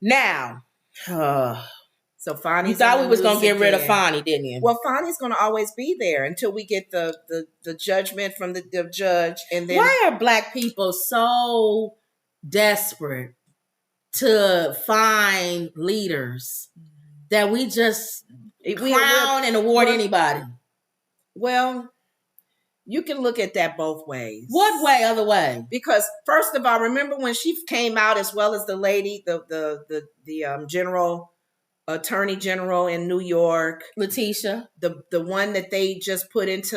Now, so Fani, you thought we was going to get rid of Fani, didn't you? Well, Fani's going to always be there until we get the judgment from the judge. And then why are black people so desperate to find leaders that we just crown and award anybody? Well, you can look at that both ways. What way? Other way? Because first of all, remember when she came out, as well as the lady, the general attorney general in New York, Letitia, the one that they just put into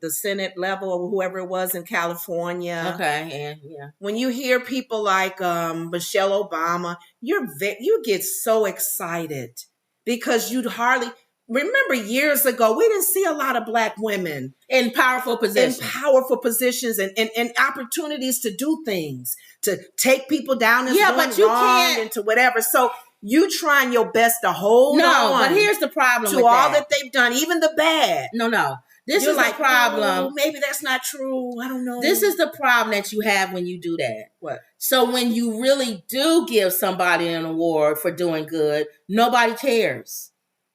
the Senate level, or whoever it was in California. Okay, yeah. When you hear people like Michelle Obama, you get so excited because you'd hardly remember years ago we didn't see a lot of black women in powerful positions, and opportunities to do things, to take people down as but you wrong can't and to whatever. So you trying your best to hold on. But here's the problem to with all that they've done, even the bad. No. This is the problem. Oh, maybe that's not true. I don't know. This is the problem that you have when you do that. What? So when you really do give somebody an award for doing good, nobody cares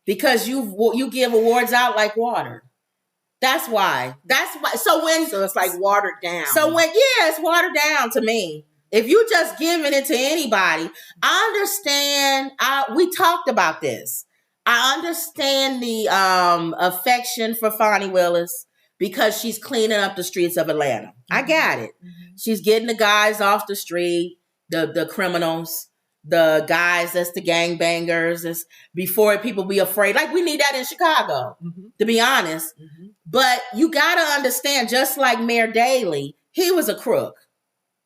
because you give awards out like water. That's why. So it's like watered down. It's watered down to me. If you just giving it to anybody, I understand. We talked about this. I understand the affection for Fani Willis because she's cleaning up the streets of Atlanta. Mm-hmm. I got it. Mm-hmm. She's getting the guys off the street, the criminals, the guys that's the gangbangers. Before people be afraid. Like we need that in Chicago, to be honest. Mm-hmm. But you got to understand, just like Mayor Daley, he was a crook.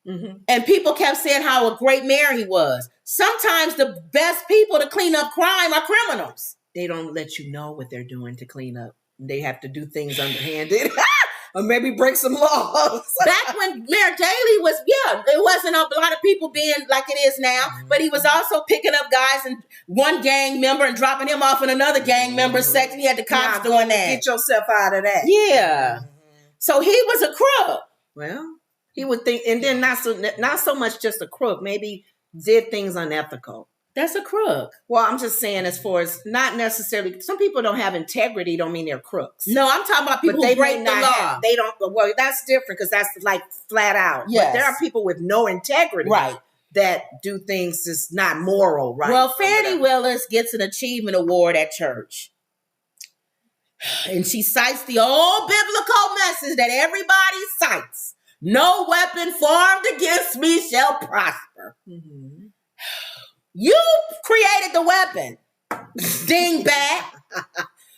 Mm-hmm. And people kept saying how a great mayor he was. Sometimes the best people to clean up crime are criminals. They don't let you know what they're doing to clean up. They have to do things underhanded. Or maybe break some laws. Back when Mayor Daley was, it wasn't a lot of people being like it is now, but he was also picking up guys and one gang member and dropping him off in another gang member's section. He had the cops doing that. Get yourself out of that. Yeah. Mm-hmm. So he was a crook. Well, he would think, and then not so much just a crook, maybe did things unethical. That's a crook. Well, I'm just saying, as far as not necessarily, some people don't have integrity, don't mean they're crooks. No, I'm talking about people who break the law. They don't, well, that's different because that's like flat out. Yes. But there are people with no integrity. Right. That do things just not moral, right? Well, Fani Willis gets an achievement award at church. And she cites the old biblical message that everybody cites. No weapon formed against me shall prosper. Mm-hmm. You created the weapon, dingbat.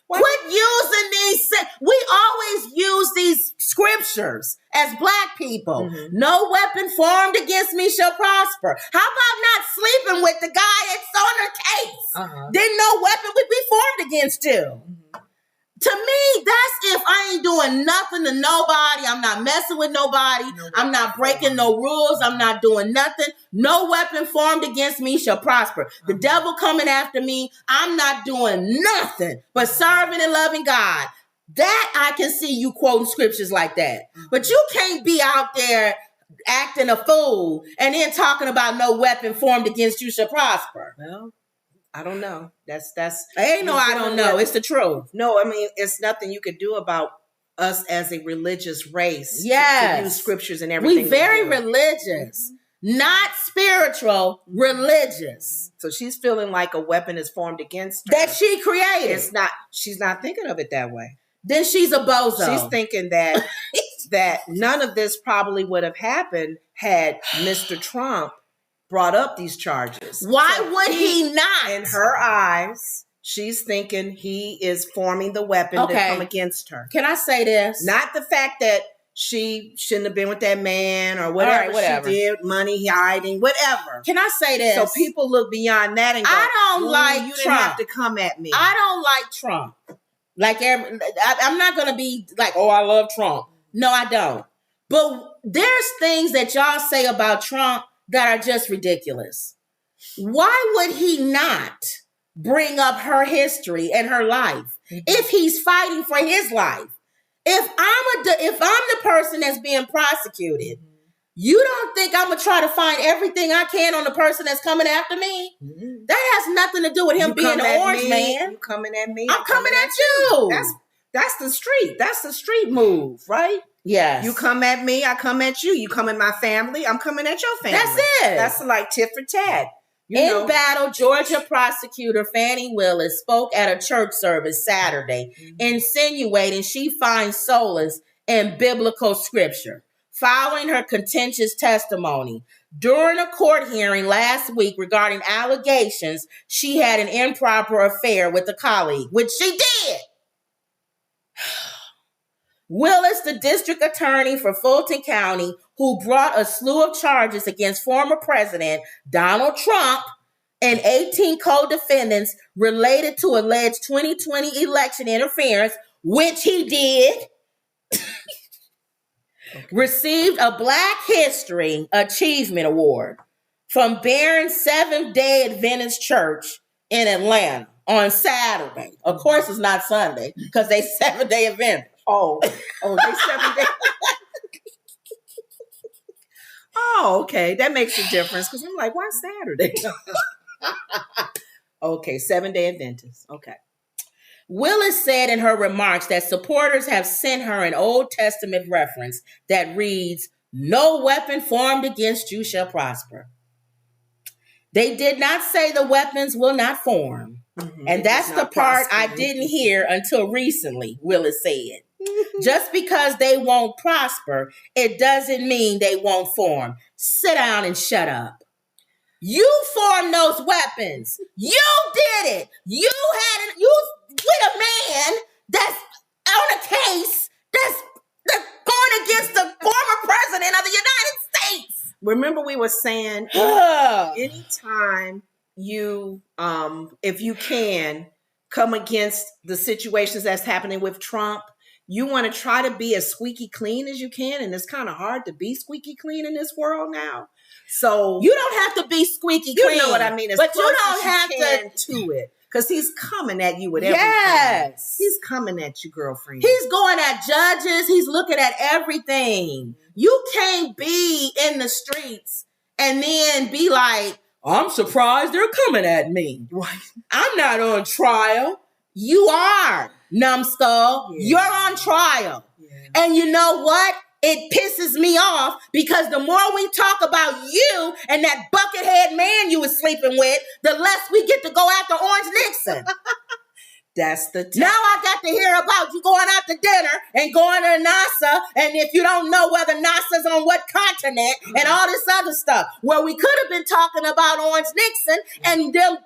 Quit using these. We always use these scriptures as black people. Mm-hmm. No weapon formed against me shall prosper. How about not sleeping with the guy that's on her case? Uh-huh. Then no weapon would be formed against you. Mm-hmm. To me, that's if I ain't doing nothing to nobody. I'm not messing with nobody. I'm not breaking no rules. I'm not doing nothing. No weapon formed against me shall prosper. The devil coming after me, I'm not doing nothing but serving and loving God. That I can see you quoting scriptures like that. But you can't be out there acting a fool and then talking about no weapon formed against you shall prosper. Well, I don't know. That's. Ain't no. I don't know. It's the truth. No, I mean it's nothing you could do about us as a religious race. Yes, to use scriptures and everything. We very religious, not spiritual. Religious. So she's feeling like a weapon is formed against her that she created. It's not. She's not thinking of it that way. Then she's a bozo. She's thinking that none of this probably would have happened had Mr. Trump brought up these charges. Why would he not? In her eyes, she's thinking he is forming the weapon to come against her. Can I say this? Not the fact that she shouldn't have been with that man or whatever, she did, money hiding, whatever. Can I say this? So people look beyond that and go, I don't like you Trump. Didn't have to come at me. I don't like Trump. Like I'm not going to be like, oh, I love Trump. No, I don't. But there's things that y'all say about Trump that are just ridiculous. Why would he not bring up her history and her life if he's fighting for his life? If I'm the person that's being prosecuted, You don't think I'm going to try to find everything I can on the person that's coming after me? Mm-hmm. That has nothing to do with him being an orange man. You coming at me. I'm coming at you. That's the street. That's the street move, right? Yes. You come at me, I come at you. You come at my family, I'm coming at your family. That's it. That's like tit for tat. In battle, Georgia prosecutor Fani Willis spoke at a church service Saturday, insinuating she finds solace in biblical scripture. Following her contentious testimony during a court hearing last week regarding allegations she had an improper affair with a colleague, which she did. Willis, the district attorney for Fulton County, who brought a slew of charges against former President Donald Trump and 18 co-defendants related to alleged 2020 election interference, which he did, received a Black History Achievement Award from Barron Seventh-day Adventist Church in Atlanta on Saturday. Of course, it's not Sunday because they Seventh-day Adventist. Oh, they 7 days. Oh, okay. That makes a difference because I'm like, why Saturday? Okay, 7-day Adventist. Okay. Willis said in her remarks that supporters have sent her an Old Testament reference that reads, "No weapon formed against you shall prosper." They did not say the weapons will not form. Mm-hmm. And that's the part I didn't hear until recently, Willis said. Just because they won't prosper, it doesn't mean they won't form. Sit down and shut up. You formed those weapons. You did it. You with a man that's on a case that's going against the former president of the United States. Remember we were saying anytime you, if you can come against the situations that's happening with Trump, you want to try to be as squeaky clean as you can. And it's kind of hard to be squeaky clean in this world now. So you don't have to be squeaky clean. You know what I mean? But you don't have to it. Because he's coming at you with everything. Yes. He's coming at you, girlfriend. He's going at judges. He's looking at everything. You can't be in the streets and then be like, I'm surprised they're coming at me. Right. I'm not on trial. You are, numbskull. Yeah. You're on trial. Yeah. And you know what? It pisses me off because the more we talk about you and that buckethead man you was sleeping with, the less we get to go after Orange Nixon. That's the now I got to hear about you going out to dinner and going to NASA, and if you don't know whether NASA's on what continent and all this other stuff. Well, we could have been talking about Orange Nixon and them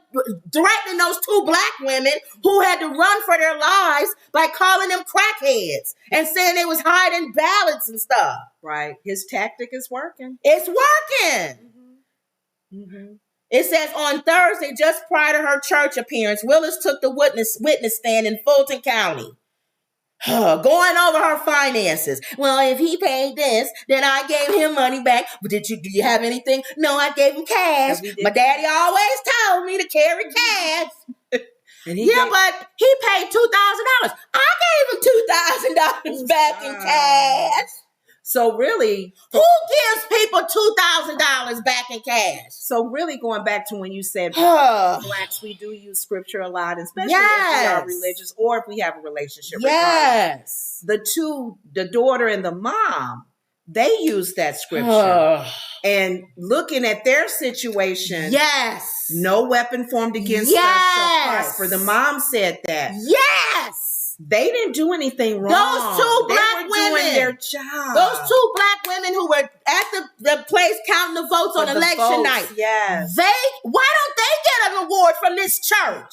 threatening those 2 Black women who had to run for their lives by calling them crackheads and saying they was hiding ballots and stuff. Right. His tactic is working. It's working. Mm-hmm. Mm-hmm. It says on Thursday, just prior to her church appearance, Willis took the witness stand in Fulton County, going over her finances. Well, if he paid this, then I gave him money back. But do you have anything? No, I gave him cash. My daddy always told me to carry cash. But he paid $2,000. I gave him $2,000 back in cash. So really, who gives people $2,000 back in cash? So really going back to when you said Blacks, we do use scripture a lot, especially if we are religious or if we have a relationship. Yes. The daughter and the mom, they use that scripture. And looking at their situation, no weapon formed against us shall prosper. The mom said that. Yes. They didn't do anything wrong. Those 2 Black women doing their job. Those 2 Black women who were at the place counting the votes on election night. Yes. Why don't they get an award from this church?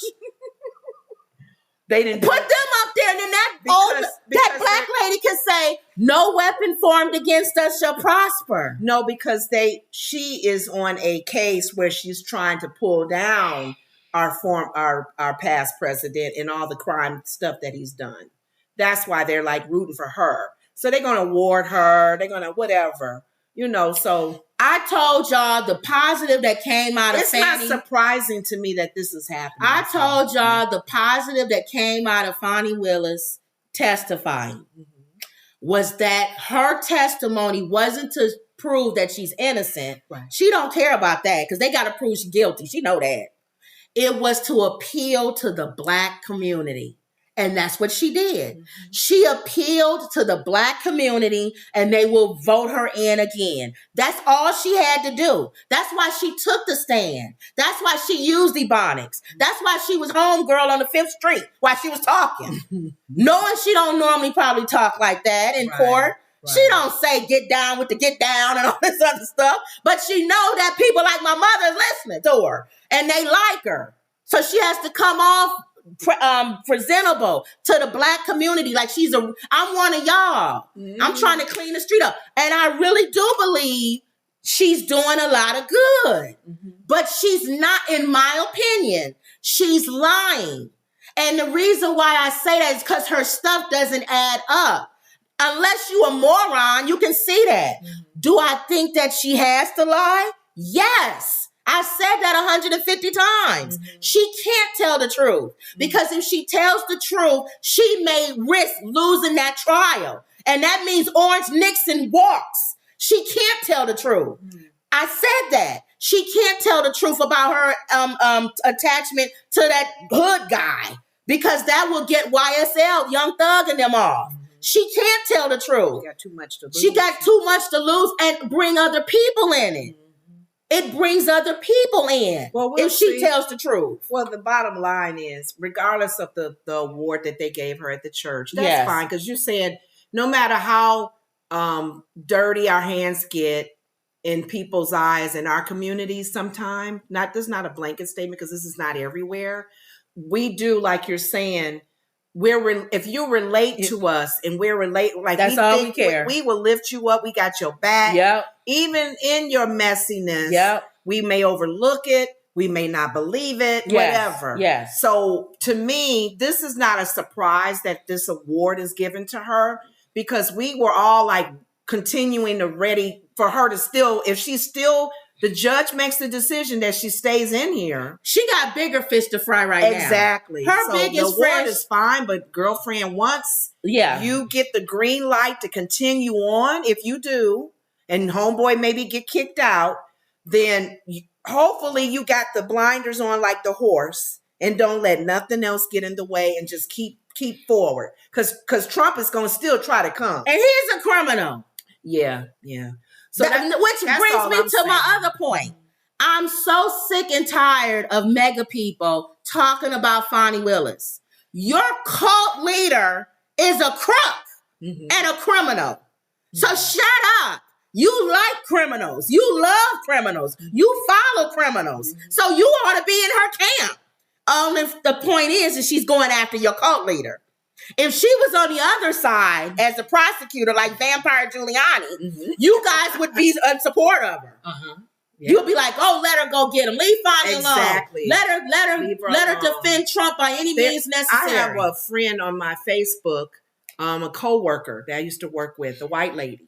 They didn't put them up there, and then that Black lady can say, "No weapon formed against us shall prosper." No, because she is on a case where she's trying to pull down our past president and all the crime stuff that he's done. That's why they're like rooting for her. So they're going to award her. They're going to whatever, so. I told y'all the positive that came out of Fani. It's not surprising to me that this is happening. I told y'all the positive that came out of Fani Willis testifying was that her testimony wasn't to prove that she's innocent. Right. She don't care about that because they got to prove she's guilty. She know that. It was to appeal to the Black community. And that's what she did. Mm-hmm. She appealed to the Black community and they will vote her in again. That's all she had to do. That's why she took the stand. That's why she used Ebonics. That's why she was homegirl on the 5th Street while she was talking. Knowing she don't normally probably talk like that in court. Right. She don't say get down with the get down and all this other stuff. But she know that people like my mother is listening to her and they like her. So she has to come off presentable to the Black community like I'm one of y'all. Mm-hmm. I'm trying to clean the street up. And I really do believe she's doing a lot of good. Mm-hmm. But she's not, in my opinion, she's lying. And the reason why I say that is because her stuff doesn't add up. Unless you a moron, you can see that. Mm-hmm. Do I think that she has to lie? Yes. I said that 150 times. Mm-hmm. She can't tell the truth because if she tells the truth, she may risk losing that trial. And that means Orange Nixon walks. She can't tell the truth. Mm-hmm. I said that. She can't tell the truth about her attachment to that hood guy because that will get YSL, Young Thug, and them off. Mm-hmm. She can't tell the truth. She got too much to lose. She got too much to lose and bring other people in it. Mm-hmm. It brings other people in if she tells the truth. Well, the bottom line is, regardless of the award that they gave her at the church, that's fine. Because you said no matter how dirty our hands get in people's eyes in our communities sometimes, this is not a blanket statement because this is not everywhere. We do, like you're saying, if you relate to us and we're related, like that's all we care. We will lift you up. We got your back. Yep. Even in your messiness, we may overlook it. We may not believe it, whatever. Yes. So to me, this is not a surprise that this award is given to her because we were all like continuing to ready for her to still, if she's still, the judge makes the decision that she stays in here. She got bigger fish to fry right now. Exactly. Her biggest award is fine, but girlfriend, once you get the green light to continue on, if you do, and homeboy maybe get kicked out, then hopefully you got the blinders on like the horse and don't let nothing else get in the way and just keep forward. Because Trump is going to still try to come. And he's a criminal. Yeah. So which brings me to my other point. I'm so sick and tired of mega people talking about Fani Willis. Your cult leader is a crook and a criminal. So shut up. You like criminals. You love criminals. You follow criminals. So you ought to be in her camp. Only the point is she's going after your cult leader. If she was on the other side as a prosecutor, like Vampire Giuliani, you guys would be in support of her. Yeah. You'll be like, "Oh, let her go get him. Leave Fani alone. Let her defend Trump by any means necessary." I have a friend on my Facebook, a coworker that I used to work with, a white lady,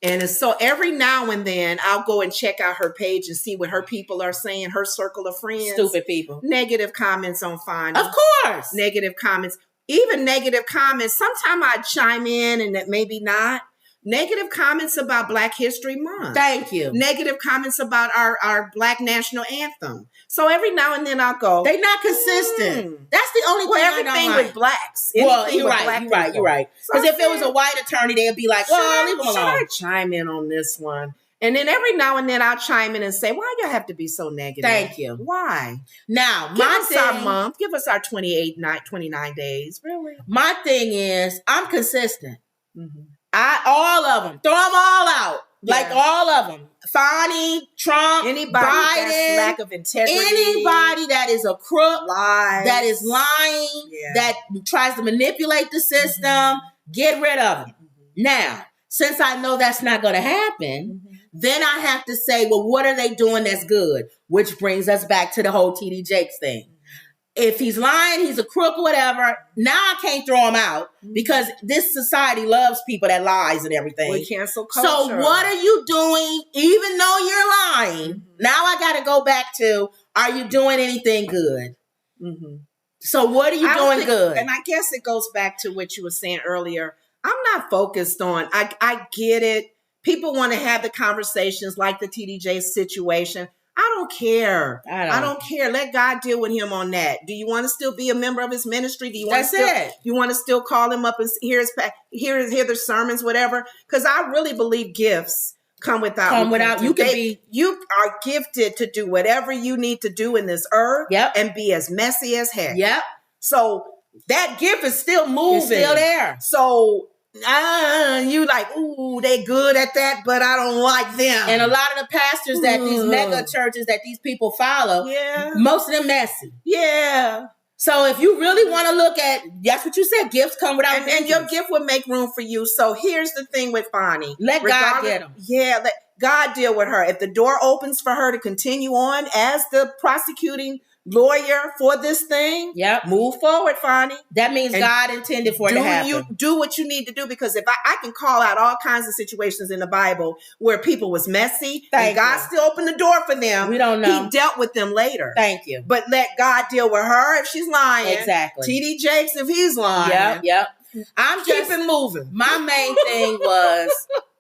and so every now and then I'll go and check out her page and see what her people are saying. Her circle of friends, stupid people, negative comments on Fani, of course, negative comments. Even negative comments, sometimes I chime in and that maybe not. Negative comments about Black History Month. Thank you. Negative comments about our Black National Anthem. So every now and then I'll go. They're not consistent. That's the only thing everything I don't like. With Blacks. Well, you're right. Because if it was a white attorney, they'd be like, well, leave them alone. Should I chime in on this one? And then every now and then I'll chime in and say, why y'all have to be so negative? Thank you. Why? Now, give us our month. Give us our 29 days. Really? My thing is, I'm consistent. All of them. Throw them all out. Yeah. Like all of them. Fani, Trump, anybody Biden. That's lack of integrity. Anybody that is a crook. Lies. That is lying. Yeah. That tries to manipulate the system. Get rid of them. Now, since I know that's not going to happen, then I have to say, well, what are they doing that's good? Which brings us back to the whole TD Jakes thing. If he's lying, he's a crook, whatever. Now I can't throw him out because this society loves people that lies and everything. We cancel culture. So what are you doing, even though you're lying? Now I got to go back to, are you doing anything good? So what are you doing good? And I guess it goes back to what you were saying earlier. I'm not focused on, I get it. people want to have the conversations like the TDJ situation. I don't care. I don't care. Let God deal with him on that. Do you want to still be a member of his ministry? Do you want you want to still call him up and hear the sermons, whatever? Because I really believe gifts come without. You are gifted to do whatever you need to do in this earth. And be as messy as heck. So that gift is still moving. It's still there. So you like, ooh, they good at that, but I don't like them. And a lot of the pastors that these mega churches that these people follow, most of them messy. So if you really want to look at, that's what you said, gifts come without and your gift will make room for you. So here's the thing with Fani. Let God get them. Let God deal with her. If the door opens for her to continue on as the prosecuting lawyer for this thing, move forward, Fani. That means God intended for it to happen. You do what you need to do, because if I can call out all kinds of situations in the Bible where people was messy and God still opened the door for them. We don't know. He dealt with them later. Thank you. But let God deal with her if she's lying. Exactly. TD Jakes if he's lying. I'm Keep it moving. My main thing was,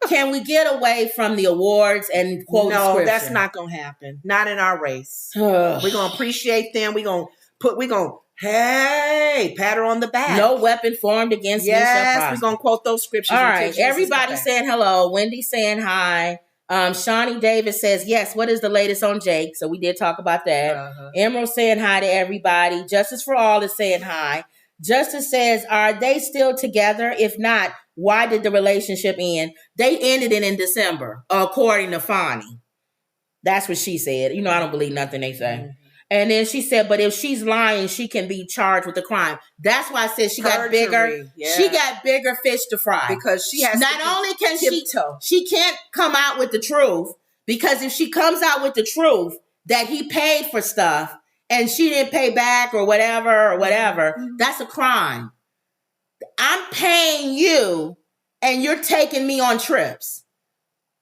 can we get away from the awards and quote scripture? No, that's not going to happen. Not in our race. We're going to appreciate them. We're going to pat her on the back. No weapon formed against me shall prosper. We're going to quote those scriptures. All right. Everybody saying hello. Wendy saying hi. Shawnee Davis says, yes, what is the latest on Jake? So we did talk about that. Emerald saying hi to everybody. Justice for All is saying hi. Justice says, are they still together? If not, why did the relationship end? They ended it in December, according to Fani. That's what she said. You know, I don't believe nothing they say. And then she said, but if she's lying, she can be charged with a crime. That's why I said she got bigger. She got bigger fish to fry. Because she has not only can she can't come out with the truth, because if she comes out with the truth that he paid for stuff, and she didn't pay back or whatever, that's a crime. I'm paying you and you're taking me on trips.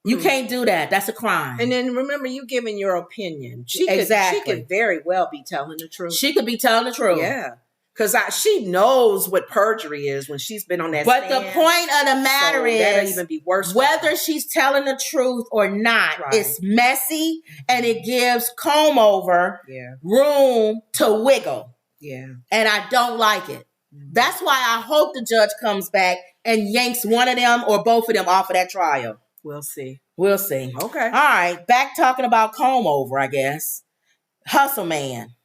You can't do that. That's a crime. And then remember, you giving your opinion. She could very well be telling the truth. She could be telling the truth. Yeah. Because she knows what perjury is when she's been on that stand. But the point of the matter is, that'll even be worse. Whether she's telling the truth or not, it's messy and it gives comb over room to wiggle. And I don't like it. That's why I hope the judge comes back and yanks one of them or both of them off of that trial. We'll see. Okay. All right. Back talking about comb over, I guess. Hustle Man.